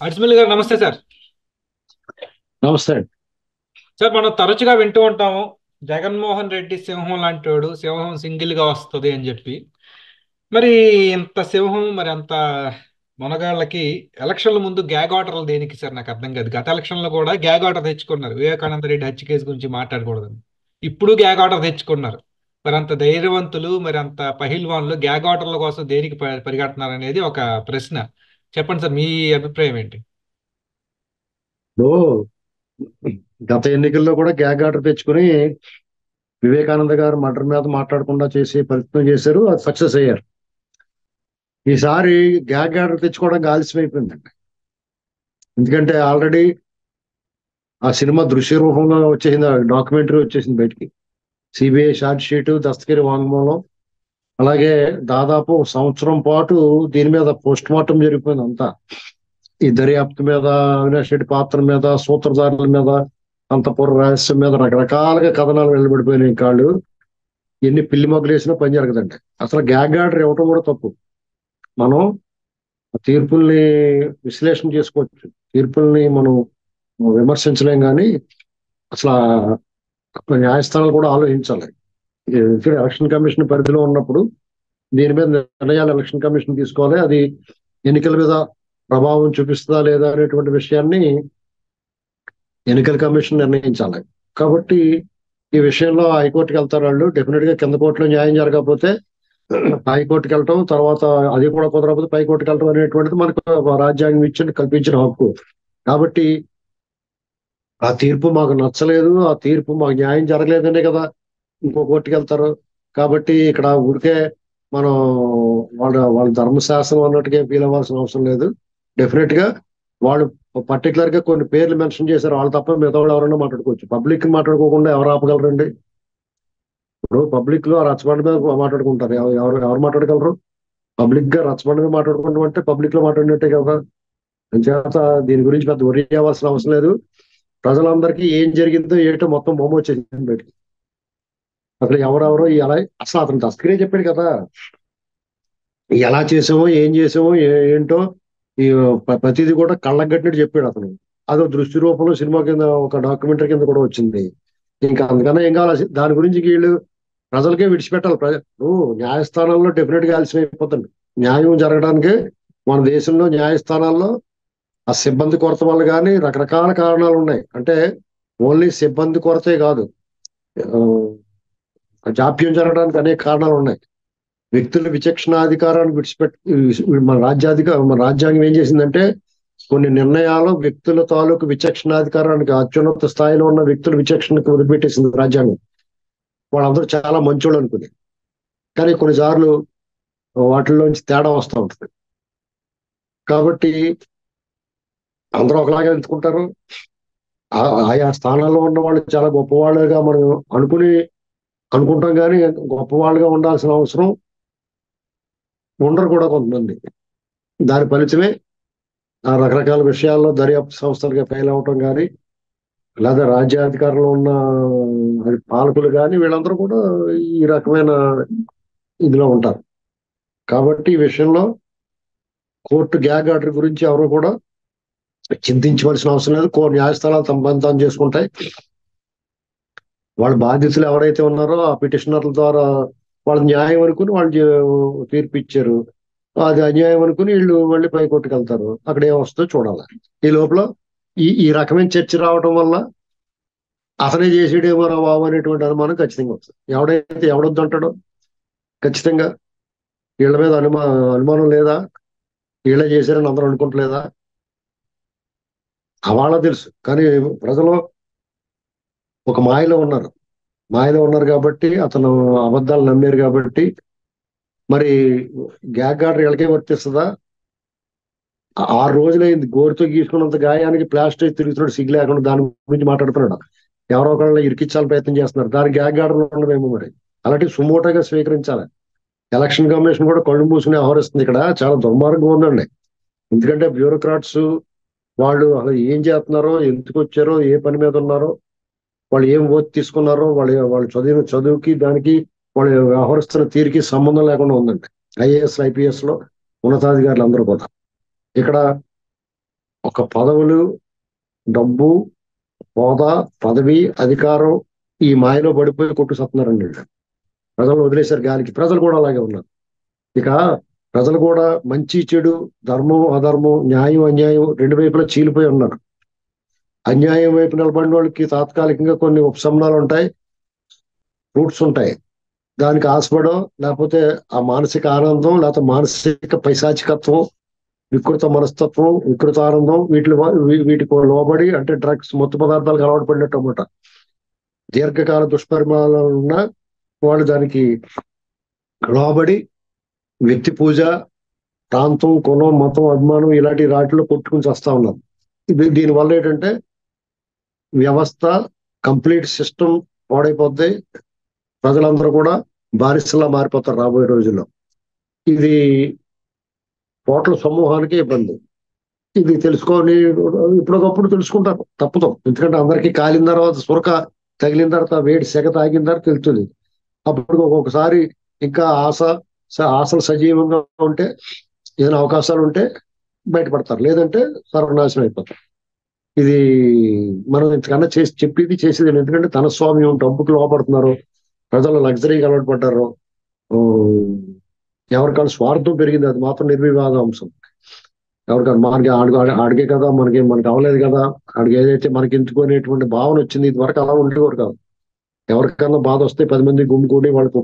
అడిసిమల్ గారు నమస్తే సార్. నమస్తే అండి. సార్ మనం తరచుగా వింటూ ఉంటాము, జగన్మోహన్ రెడ్డి సింహం లాంటి వాడు, సింహం సింగిల్ గా వస్తుంది అని చెప్పి. మరి ఇంత సింహం, మరి అంత మొనగాళ్ళకి ఎలక్షన్ల ముందు గ్యాగ్ ఆర్డర్లు దేనికి సార్? నాకు అర్థం కాదు. గత ఎలక్షన్లో కూడా గ్యాగ్ ఆర్డర్ తెచ్చుకున్నారు, వివేకానంద రెడ్డి హత్య కేసు గురించి మాట్లాడకూడదని. ఇప్పుడు గ్యాగ్ ఆర్డర్ తెచ్చుకున్నారు. మరి అంత ధైర్యవంతులు, మరి అంత పహిల్వాన్లు గ్యాగ్ ఆర్డర్ల కోసం దేనికి పరిగెడుతున్నారు అనేది ఒక ప్రశ్న. చెప్పండి సార్, మీ అభిప్రాయం ఏంటి? ఇప్పుడు గత ఎన్నికల్లో కూడా గ్యాగ్ ఆర్డర్ తెచ్చుకుని వివేకానంద గారు మర్డర్ మీద మాట్లాడకుండా చేసే ప్రయత్నం చేశారు. అది సక్సెస్ అయ్యారు. ఈసారి గ్యాగ్ ఆర్డర్ తెచ్చుకోవడానికి ఆలస్యం అయిపోయిందండి. ఎందుకంటే ఆల్రెడీ ఆ సినిమా దృశ్య రూపంలో వచ్చేసింది, డాక్యుమెంటరీ వచ్చేసింది బయటికి. సిబిఐ ఛార్జ్ షీట్, దస్తగిరి వాంగ్మూలం, అలాగే దాదాపు సంవత్సరం పాటు దీని మీద పోస్ట్ మార్టం జరిగిపోయింది అంతా. ఈ దర్యాప్తు మీద, అవినాష్ రెడ్డి పాత్ర మీద, సూత్రధారుల మీద, అంతఃపుర రహస్యం మీద రకరకాలుగా కథనాలు నిలబడిపోయినాయి. కాళ్ళు ఎన్ని పిల్లి మొగ్గలు వేసినా పని జరగదండి. అసలు గ్యాగ్ ఆర్డర్ ఇవ్వటం కూడా తప్పు. మనం ఆ తీర్పుల్ని విశ్లేషణ చేసుకోవచ్చు, తీర్పుల్ని మనం విమర్శించలేం, కానీ అసలు న్యాయస్థానాలు కూడా ఆలోచించాలి. ఇక్కడ ఎలక్షన్ కమిషన్ పరిధిలో ఉన్నప్పుడు దీని మీద నిర్ణయాలు ఎలక్షన్ కమిషన్ తీసుకోవాలి. అది ఎన్నికల మీద ప్రభావం చూపిస్తుందా లేదా అనేటువంటి విషయాన్ని ఎన్నికల కమిషన్ నిర్ణయించాలి. కాబట్టి ఈ విషయంలో హైకోర్టుకి వెళ్తారు వాళ్ళు. డెఫినెట్ గా కింద కోర్టులో న్యాయం జరగకపోతే హైకోర్టుకి వెళ్ళటం, తర్వాత అది కూడా కుదరకపోతే పై కోర్టుకి వెళ్ళటం అనేటువంటిది మనకు రాజ్యాంగం ఇచ్చి కల్పించిన హక్కు. కాబట్టి ఆ తీర్పు మాకు నచ్చలేదు, ఆ తీర్పు మాకు న్యాయం జరగలేదనే కదా ఇంకో కోర్టుకి వెళ్తారు. కాబట్టి ఇక్కడ ఊరికే మనం వాళ్ళ ధర్మశాస్త్రం అన్నట్టుగా ఫీల్ అవ్వాల్సిన అవసరం లేదు. డెఫినెట్ గా వాళ్ళు పర్టికులర్ గా కొన్ని పేర్లు మెన్షన్ చేశారు, వాళ్ళు తప్ప మిగతా వాళ్ళు ఎవరైనా మాట్లాడుకోవచ్చు. పబ్లిక్ మాట్లాడుకోకుండా ఎవరు ఆపగలరండి? ఇప్పుడు పబ్లిక్ లో రచ్చబండ మీద మాట్లాడుకుంటారు, ఎవరు ఎవరు మాట్లాడగలరు? పబ్లిక్ గా రచ్చబండ మీద మాట్లాడుకుంటాం అంటే పబ్లిక్ లో మాట్లాడినట్టే కదా. అంచేత దీని గురించి పెద్ద వరి అవ్వాల్సిన అవసరం లేదు. ప్రజలందరికీ ఏం జరిగిందో ఏంటో మొత్తం బొమ్మ వచ్చేసింది బయటికి. అసలు ఎవరెవరో ఎలా, అసలు అతను తస్కరే చెప్పాడు కదా, ఎలా చేసామో ఏం చేసామో ఏంటో ఈ ప్రతిదీ కూడా కళ్ళకు కట్టినట్టు చెప్పాడు అతను. అదో దృష్టి రూపంలో సినిమా కింద, ఒక డాక్యుమెంటరీ కింద కూడా వచ్చింది. ఇంకా అందుకన్నా ఏం కావాలి దాని గురించి? వీళ్ళు ప్రజలకే విడిచిపెట్టాలి. ఇప్పుడు న్యాయస్థానాల్లో డెఫినెట్ గా ఆలస్యం అయిపోతుంది న్యాయం జరగడానికి. మన దేశంలో న్యాయస్థానాల్లో ఆ సిబ్బంది కొరత వల్ల కానీ రకరకాల కారణాలు ఉన్నాయి. అంటే ఓన్లీ సిబ్బంది కొరతే కాదు, జాప్యం జరగడానికి అనేక కారణాలు ఉన్నాయి. వ్యక్తుల విచక్షణాధికారాన్ని విడిచిపెట్టి మన రాజ్యాంగం ఏం చేసిందంటే కొన్ని నిర్ణయాలు వ్యక్తుల తాలూకు విచక్షణాధికారానికి, అత్యున్నత స్థాయిలో ఉన్న వ్యక్తుల విచక్షణకు వదిలిపెట్టేసింది రాజ్యాంగం. వాళ్ళందరూ చాలా మంచోళ్ళు అనుకుని, కానీ కొన్నిసార్లు వాటిల్లోంచి తేడా వస్తూ ఉంటుంది. కాబట్టి అందరూ ఒకలాగే ఎంచుకుంటారు. ఆయా స్థానాల్లో ఉన్న వాళ్ళు చాలా గొప్పవాళ్ళుగా మనం అనుకుంటాం, కానీ గొప్పవాళ్ళుగా ఉండాల్సిన అవసరం ఉండరు కూడా కొంతమంది. దాని ఫలితమే ఆ రకరకాల విషయాల్లో దర్యాప్తు సంస్థలుగా ఫెయిల్ అవటం కానీ, లేదా రాజ్యాధికారంలో ఉన్న పాలకులు కానీ, వీళ్ళందరూ కూడా ఈ రకమైన ఇదిలో ఉంటారు. కాబట్టి ఈ విషయంలో కోర్టు గ్యాగ్ ఆర్డర్ గురించి ఎవరు కూడా చింతించవలసిన అవసరం లేదు. న్యాయస్థానాలు తమ పని తాను చేసుకుంటాయి. వాళ్ళ బాధ్యతలు ఎవరైతే ఉన్నారో ఆ పిటిషనర్ల ద్వారా వాళ్ళ న్యాయం అనుకుని వాళ్ళు తీర్పు ఇచ్చారు. అది అన్యాయం అనుకుని వీళ్ళు మళ్ళీ పై కోర్టుకు వెళ్తారు. అక్కడ ఏమొస్తుందో చూడాలి. ఈ లోపల ఈ ఈ రకమైన చర్చ రావడం వల్ల అతనే చేసేడేమో రా బాబు అనేటువంటి అనుమానం ఖచ్చితంగా వస్తుంది. ఎవడొద్దు అంటాడో ఖచ్చితంగా. వీళ్ళ మీద అనుమానం లేదా? వీళ్ళే చేశారని అందరూ అనుకుంటలేదా? వాళ్ళ తెలుసు, కానీ ప్రజలు ఒక మాయలో ఉన్నారు కాబట్టి, అతను అబద్ధాలు నమ్మారు కాబట్టి. మరి గ్యాగ్ ఆర్డర్ వీళ్ళకే వర్తిస్తుందా? 6 రోజులైంది గోరుతో గీసుకున్నంత గాయానికి ప్లాస్టర్ తిరుగుతున్నాడు, సిగ్గు లేకుండా దాని గురించి మాట్లాడుతున్నాడు. ఎవరో ఒకళ్ళని ఇరికించాలని ప్రయత్నం చేస్తున్నారు. దానికి గ్యాగ్ ఆర్డర్ ఉండదేమో మరి. అలాంటి సుమోటోగా స్వీకరించాలి. ఎలక్షన్ కమిషన్ కూడా కళ్ళు మూసుకుని వ్యవహరిస్తుంది. ఇక్కడ చాలా దుర్మార్గం ఉందండి. ఎందుకంటే బ్యూరోక్రాట్స్ వాళ్ళు అసలు ఏం చేస్తున్నారో, ఎందుకు వచ్చారో, ఏ పని మీద ఉన్నారో, వాళ్ళు ఏం ఓత్ తీసుకున్నారో, వాళ్ళు చదివిన చదువుకి దానికి వాళ్ళు వ్యవహరిస్తున్న తీరుకి సంబంధం లేకుండా ఉందండి. ఐఏఎస్ ఐపీఎస్ లో ఉన్నతాధికారులు అందరూ కూడా. ఇక్కడ ఒక పదవులు, డబ్బు, హోదా, పదవి, అధికారం ఈ మాయలో పడిపోయి కొట్టుసత్తున్నారండి వీళ్ళు. ప్రజలు వదిలేశారు గాలికి. ప్రజలు కూడా అలాగే ఉన్నారు. ఇక ప్రజలు కూడా మంచి చెడు, ధర్మం అధర్మం, న్యాయం అన్యాయం రెండు వైపులా చీలిపోయి ఉన్నారు. అన్యాయం వైపు నిలబడిన వాళ్ళకి తాత్కాలికంగా కొన్ని ఉపశమనాలు ఉంటాయి, ఫ్రూట్స్ ఉంటాయి. దానికి ఆశపడో, లేకపోతే ఆ మానసిక ఆనందం, లేకపోతే మానసిక పైశాచికత్వం, వికృత మనస్తత్వం, వికృత ఆనందం వీటికి లోబడి, అంటే డ్రగ్స్, మత్తు పదార్థాలకు అలవాటు పడినట్టు అన్నమాట. దీర్ఘకాల దుష్పరిణామాలు ఉన్న వాళ్ళు దానికి లోబడి వ్యక్తి పూజ, ప్రాంతం, కులం, మతం, అభిమానం ఇలాంటి వాటిలో కొట్టుకుని చేస్తా ఉన్నారు. దీనివల్ల ఏంటంటే వ్యవస్థ, కంప్లీట్ సిస్టమ్ పాడైపోద్ది. ప్రజలందరూ కూడా బానిసలా మారిపోతారు రాబోయే రోజుల్లో. ఇది ఓట్ల సమూహానికి ఇబ్బంది. ఇది తెలుసుకొని ఇప్పటికప్పుడు తెలుసుకుంటారు, తప్పుతాం. ఎందుకంటే అందరికీ కాలిన తర్వాత, సురక తగిలిన తర్వాత, వేడి సెగ తాగిన తర్వాత తెలుస్తుంది. అప్పుడు ఒక్కొక్కసారి ఇంకా ఆశలు సజీవంగా ఉంటే, ఏదైనా అవకాశాలు ఉంటే బయటపడతారు, లేదంటే సర్వనాశనం అయిపోతారు. ఇది మనం ఇంతకన్నా చేసేది ఎందుకంటే ధనస్వామ్యం, డబ్బుకు లోపడుతున్నారు, ప్రజలు లగ్జరీకి అలవాటు పడ్డారు. ఎవరికాళ్ళ స్వార్థం పెరిగింది, అది మాత్రం నిర్వివాద అంశం. ఎవరికైనా మనకి ఆడిగే కదా, మనకి అవ్వలేదు కదా, ఆడికి ఏదైతే మనకి ఎందుకునేటువంటి భావన వచ్చింది. ఇది వరకు అలా ఉండేవారు కాదు. ఎవరికన్నా బాధ వస్తే 10 మంది గుమ్ముకూడి వాళ్ళకి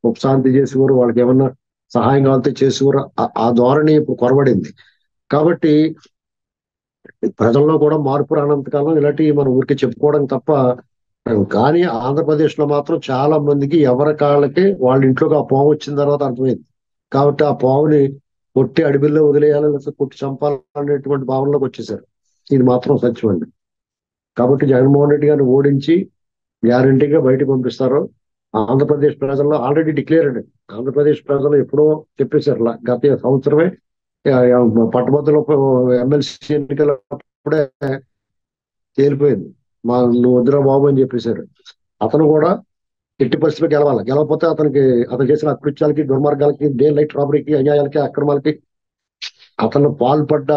ఉపశాంతి చేసేవారు, వాళ్ళకి ఏమన్నా సహాయం కావాలంటే చేసేవారు. ఆ ధోరణి ఇప్పుడు కొరబడింది. కాబట్టి ప్రజల్లో కూడా మార్పు రానంతకాలం ఇలాంటివి మనం ఊరికి చెప్పుకోవడం తప్ప. కానీ ఆంధ్రప్రదేశ్ లో మాత్రం చాలా మందికి ఎవరి కాళ్ళకి వాళ్ళ ఇంట్లోకి ఆ పాము వచ్చిన తర్వాత అర్థమైంది. కాబట్టి ఆ పాముని కొట్టి అడవిలో వదిలేయాలి, లేకపోతే కొట్టి చంపాలనేటువంటి భావనలోకి వచ్చేసారు. ఇది మాత్రం సత్యం అండి. కాబట్టి జగన్మోహన్ రెడ్డి గారిని ఓడించి గ్యారంటీగా బయటకు పంపిస్తారు. ఆంధ్రప్రదేశ్ ప్రజల్లో ఆల్రెడీ డిక్లేర్డ్. ఆంధ్రప్రదేశ్ ప్రజలు ఎప్పుడో చెప్పేశారు, గత సంవత్సరమే పట్టభద్రుల ఎమ్మెల్సీ ఎన్నికలప్పుడే తేలిపోయింది. నువ్వు వద్దురా బాబు అని చెప్పేశారు. అతను కూడా ఎట్టి పరిస్థితుల్లో గెలవకపోతే అతను చేసిన అకృత్యాలకి, దుర్మార్గాలకి, డే లైట్ రాబరీకి, అన్యాయాలకి, అక్రమాలకి, అతను పాల్పడ్డ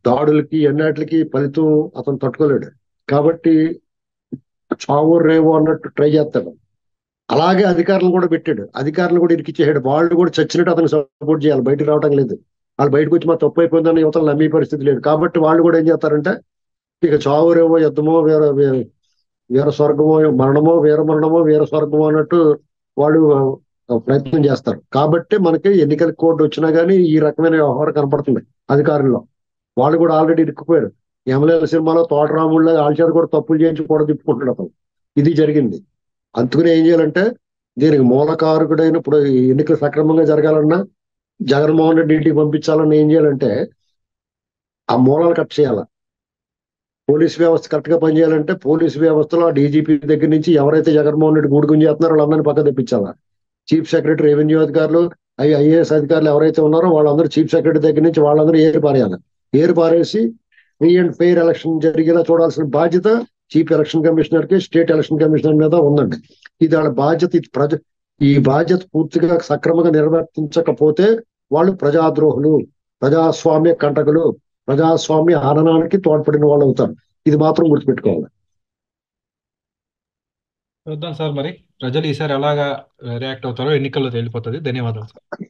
దాడులకి ఎన్నిటికి ఫలితం అతను తట్టుకోలేడు. కాబట్టి చావు రేవో అన్నట్టు ట్రై చేస్తాడు. అలాగే అధికారులు కూడా పెట్టాడు, అధికారులు కూడా ఇరికిచ్చేసాడు. వాళ్ళు కూడా చచ్చినట్టు అతను సపోర్ట్ చేయాలి, బయటకు రావడం లేదు. వాళ్ళు బయటకు వచ్చి మా తప్పు అయిపోయిందని యువతలు నమ్మే పరిస్థితి లేదు. కాబట్టి వాళ్ళు కూడా ఏం చేస్తారంటే ఇక చావు రేవో, యుద్ధమో, వీర స్వర్గమో, మరణమో, వీర మరణమో, వీర స్వర్గమో అన్నట్టు వాళ్ళు ప్రయత్నం చేస్తారు. కాబట్టి మనకి ఎన్నికల కోడ్ వచ్చినా కానీ ఈ రకమైన వ్యవహారం కనపడుతుంది అధికారుల్లో. వాళ్ళు కూడా ఆల్రెడీ ఇరుక్కుపోయారు. ఎమ్మెల్యేల సినిమాలో తోటరాముళ్ళ వాళ్ళ చేత కూడా తప్పులు చేయించి కూడా తిప్పుకుంటున్నాడు అతను. ఇది జరిగింది. అందుకని ఏం చేయాలంటే దీనికి మూలకారకుడైన, ఇప్పుడు ఎన్నికలు సక్రమంగా జరగాలన్నా, జగన్మోహన్ రెడ్డి ఇంటికి పంపించాలన్నా ఏం చేయాలంటే ఆ మూలాలు కట్ చేయాలి. పోలీస్ వ్యవస్థ కరెక్ట్ గా పనిచేయాలంటే పోలీస్ వ్యవస్థలో డీజీపీ దగ్గర నుంచి ఎవరైతే జగన్మోహన్ రెడ్డి గూడుగుని చేస్తున్నారో వాళ్ళందరినీ పక్క తెప్పించాలా. చీఫ్ సెక్రటరీ, రెవెన్యూ అధికారులు, ఐఏఎస్ అధికారులు ఎవరైతే ఉన్నారో వాళ్ళందరూ చీఫ్ సెక్రటరీ దగ్గర నుంచి వాళ్ళందరూ ఏరు పారేయాలి. ఏరు పారేసి ఫ్రీ అండ్ ఫెయిర్ ఎలక్షన్ జరిగేలా చూడాల్సిన బాధ్యత చీఫ్ ఎలక్షన్ కమిషనర్ కి, స్టేట్ ఎలక్షన్ కమిషనర్ మీద ఉందండి. ఇది వాళ్ళ బాధ్యత. ఈ బాధ్యత పూర్తిగా సక్రమంగా నిర్వర్తించకపోతే వాళ్ళు ప్రజాద్రోహులు, ప్రజాస్వామ్య కంటకులు, ప్రజాస్వామ్య హననానికి తోడ్పడిన వాళ్ళు అవుతారు. ఇది మాత్రం గుర్తుపెట్టుకోవాలి. చూద్దాం సార్, మరి ప్రజలు ఈసారి ఎలాగా రియాక్ట్ అవుతారో ఎన్నికల్లో తేలిపోతుంది. ధన్యవాదాలు సార్.